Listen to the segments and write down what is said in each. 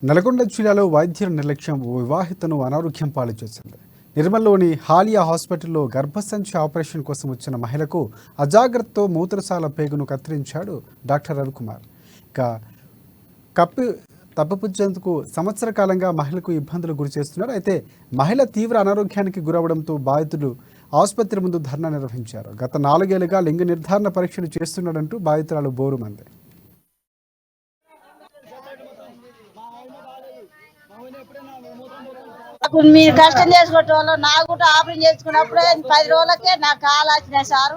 నల్గొండ జిల్లాలో వైద్యుల నిర్లక్ష్యం ఓ వివాహితను అనారోగ్యం పాలు చేసింది. నిర్మల్లోని హాలియా హాస్పిటల్లో గర్భసంచి ఆపరేషన్ కోసం వచ్చిన మహిళకు అజాగ్రత్తతో మూత్రశాల పేగును కత్తిరించాడు డాక్టర్ రవికుమార్. ఇక తప్పిపుచ్చేందుకు సంవత్సర కాలంగా మహిళకు ఇబ్బందులు గురి చేస్తున్నారు. అయితే మహిళ తీవ్ర అనారోగ్యానికి గురవడంతో బాధితులు ఆసుపత్రి ముందు ధర్నా నిర్వహించారు. గత 4 ఏళ్లుగా లింగ నిర్ధారణ పరీక్షలు చేస్తున్నాడంటూ బాధితురాలు బోరుమంది. మీరు కష్టం చేసుకుంటే వాళ్ళు నాకు కూడా ఆపరేషన్ చేసుకున్నప్పుడే 10 రోజులకే నాకు కాలు వచ్చినాయి సారు.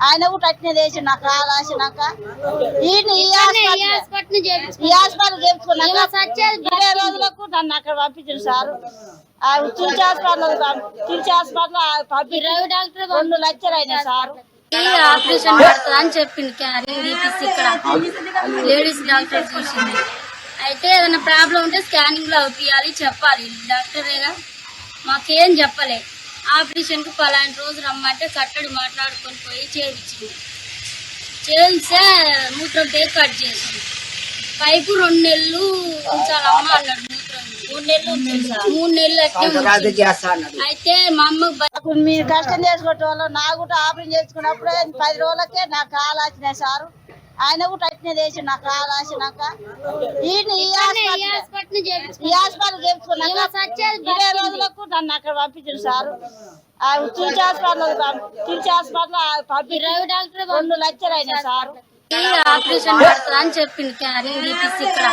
ఆయన కూడా అట్నే చేసి నాకు కాలు వచ్చినాక ఈ హాస్పిటల్ చేయించుకున్నాక 20 రోజులకు నన్ను అక్కడ పంపించారు సారు. తిరుచి హాస్పిటల్ పంపి 2 లక్షలు అయినాయి సారు. ఆపరేషన్ పడుతుంది అని చెప్పింది. క్యారింగ్ తీపిస్తే ఇక్కడ లేడీస్ డాక్టర్ చూసింది. అయితే ఏదైనా ప్రాబ్లం ఉంటే స్కానింగ్ లో అవుపియాలి చెప్పాలి. డాక్టరేగా మాకేం చెప్పలే. ఆపరేషన్ కు పలాంటి రోజు రమ్మంటే కట్టడి మాట్లాడుకొని పోయి చేయించింది. చేయిస్తే మూత్రం పేరు కట్ చేసింది. పైపు 2 నెలలు ఉంచాలమ్మా అన్నాడు. మూత్రం 3 నెలలు అట్టే. అయితే మా అమ్మకు మీరు కష్టం చేసుకుంటే వాళ్ళు నాకు కూడా ఆపరేషన్ చేసుకున్నప్పుడే 10 రోజులకే నాకు కాలు వచ్చినాయి సారు. ఆయన కూడా అట్నే చేసి నాకు కాలు వచ్చినాక ఈ హాస్పిటల్ చేయించుకున్నాక 20 రోజులకు నన్ను అక్కడ పంపించారు సారు. తిరుచి హాస్పిటల్ పంపి 2 లక్షలు అయినాయి సారు. ఆపరేషన్ పడుతుంది అని చెప్పింది. క్యారింగ్ తీపిస్తే ఇక్కడ